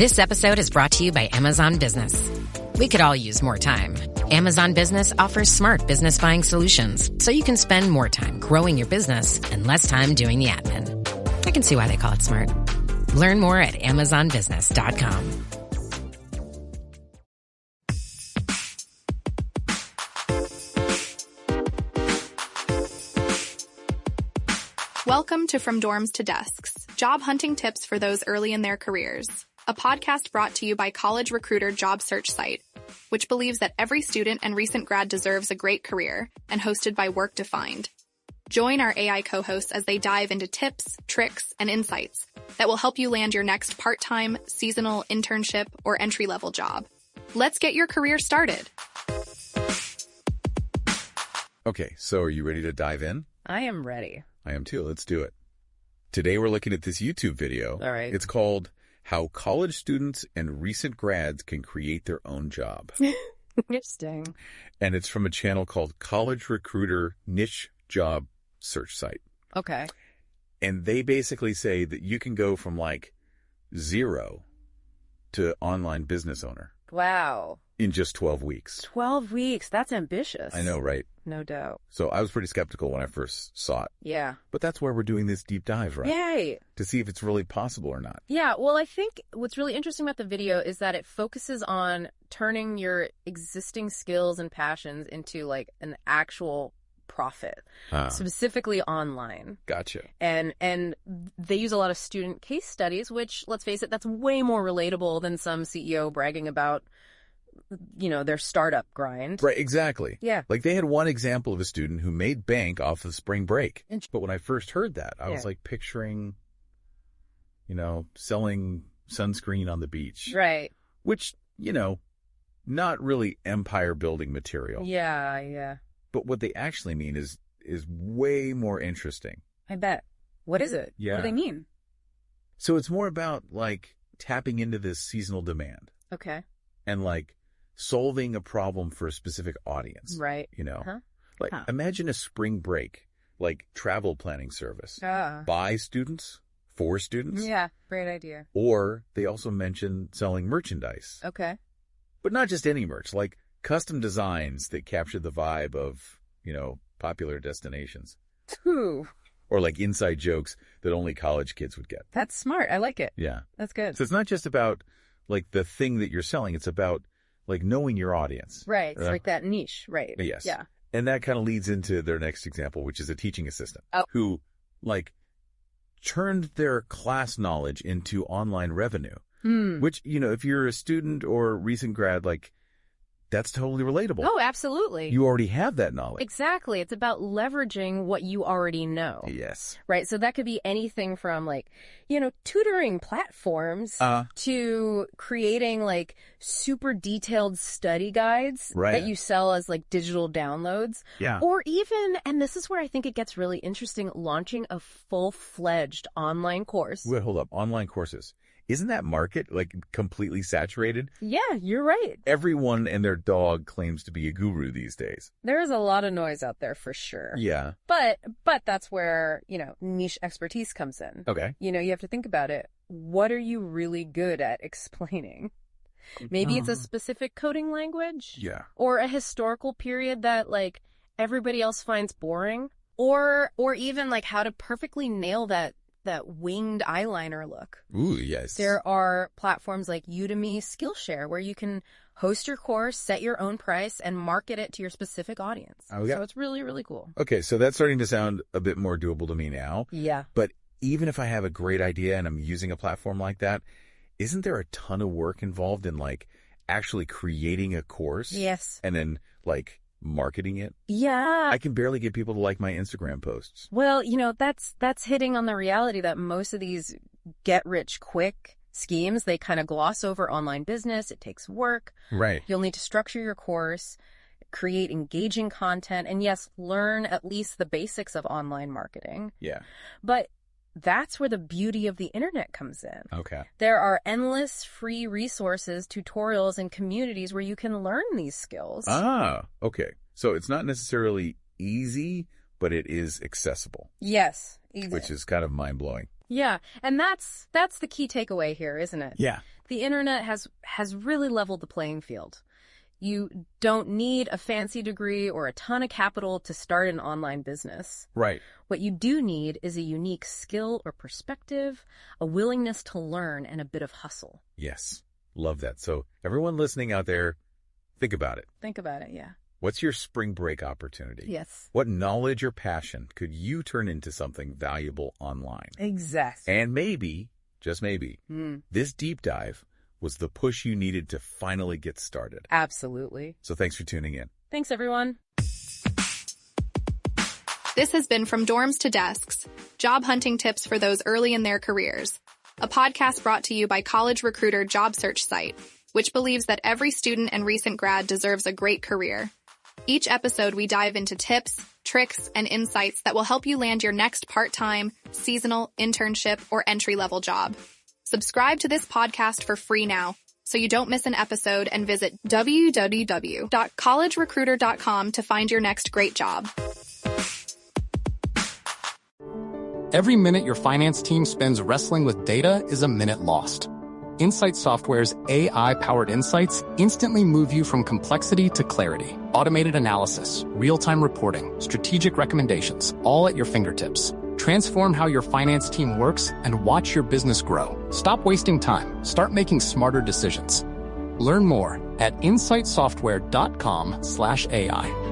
This episode is brought to you by Amazon Business. We could all use more time. Amazon Business offers smart business buying solutions, so you can spend more time growing your business and less time doing the admin. I can see why they call it smart. Learn more at amazonbusiness.com. Welcome to From Dorms to Desks, job hunting tips for those early in their careers. A podcast brought to you by College Recruiter job search site, which believes that every student and recent grad deserves a great career, and hosted by Work Defined. Join our AI co-hosts as they dive into tips, tricks, and insights that will help you land your next part-time, seasonal, internship, or entry-level job. Let's get your career started. Okay, so are you ready to dive in? I am ready. I am too. Let's do it. Today we're looking at this YouTube video. All right. It's called How College Students and Recent Grads Can Create Their Own Job. Interesting. And it's from a channel called College Recruiter Niche Job Search Site. Okay. And they basically say that you can go from like 0 to online business owner Wow. in just 12 weeks. 12 weeks. That's ambitious. I know, right? No doubt. So I was pretty skeptical when I first saw it. Yeah. But that's why we're doing this deep dive, right? Yay. To see if it's really possible or not. Yeah. Well, I think what's really interesting about the video is that it focuses on turning your existing skills and passions into like an actual profit, specifically online. Gotcha. And they use a lot of student case studies, which, let's face it, that's way more relatable than some CEO bragging about, you know, their startup grind. Right, exactly. Yeah. Like they had one example of a student who made bank off of spring break. But when I first heard that, I was like picturing, you know, selling sunscreen on the beach. Right. Which, you know, not really empire building material. Yeah, yeah. But what they actually mean is way more interesting. I bet. What is it? Yeah. What do they mean? So it's more about like tapping into this seasonal demand. Okay. And like solving a problem for a specific audience. Right. You know, Huh? like imagine a spring break, like travel planning service by students, for students. Yeah. Great idea. Or they also mention selling merchandise. Okay. But not just any merch, like custom designs that capture the vibe of, you know, popular destinations. Ooh. Or like inside jokes that only college kids would get. That's smart. I like it. Yeah. That's good. So it's not just about like the thing that you're selling. It's about like knowing your audience. Right. It's like that niche. Right. Yes. Yeah. And that kind of leads into their next example, which is a teaching assistant who like turned their class knowledge into online revenue, which, you know, if you're a student or a recent grad, like that's totally relatable. Oh, absolutely. You already have that knowledge. Exactly. It's about leveraging what you already know. Yes. Right. So that could be anything from like, you know, tutoring platforms to creating like super detailed study guides that you sell as like digital downloads. Yeah. Or even, and this is where I think it gets really interesting, launching a full-fledged online course. Wait, hold up. Online courses. Isn't that market like completely saturated? Yeah, you're right. Everyone and their dog claims to be a guru these days. There is a lot of noise out there for sure. Yeah. But that's where, you know, niche expertise comes in. Okay. You know, you have to think about it. What are you really good at explaining? Maybe it's a specific coding language. Yeah. Or a historical period that like everybody else finds boring. Or even like how to perfectly nail that winged eyeliner look. Ooh, yes. There are platforms like Udemy, Skillshare, where you can host your course, set your own price, and market it to your specific audience. Okay. So it's really, really cool. Okay, so that's starting to sound a bit more doable to me now. Yeah. But even if I have a great idea and I'm using a platform like that, isn't there a ton of work involved in like actually creating a course? Yes. And then like marketing it? Yeah. I can barely get people to like my Instagram posts. Well, you know, that's hitting on the reality that most of these get-rich-quick schemes, they kind of gloss over online business. It takes work. Right. You'll need to structure your course, create engaging content, and yes, learn at least the basics of online marketing. Yeah. But that's where the beauty of the internet comes in. Okay. There are endless free resources, tutorials, and communities where you can learn these skills. Ah, okay. So it's not necessarily easy, but it is accessible. Yes. Easy. Which is kind of mind-blowing. Yeah. And that's the key takeaway here, isn't it? Yeah. The internet has really leveled the playing field. You don't need a fancy degree or a ton of capital to start an online business. Right. What you do need is a unique skill or perspective, a willingness to learn, and a bit of hustle. Yes. Love that. So everyone listening out there, think about it. Think about it, yeah. What's your spring break opportunity? Yes. What knowledge or passion could you turn into something valuable online? Exactly. And maybe, just maybe, this deep dive was the push you needed to finally get started. Absolutely. So thanks for tuning in. Thanks, everyone. This has been From Dorms to Desks, job hunting tips for those early in their careers. A podcast brought to you by College Recruiter job search site, which believes that every student and recent grad deserves a great career. Each episode, we dive into tips, tricks, and insights that will help you land your next part-time, seasonal, internship, or entry-level job. Subscribe to this podcast for free now, so you don't miss an episode, and visit www.collegerecruiter.com to find your next great job. Every minute your finance team spends wrestling with data is a minute lost. Insight Software's AI-powered insights instantly move you from complexity to clarity. Automated analysis, real-time reporting, strategic recommendations, all at your fingertips. Transform how your finance team works and watch your business grow. Stop wasting time. Start making smarter decisions. Learn more at insightsoftware.com/AI.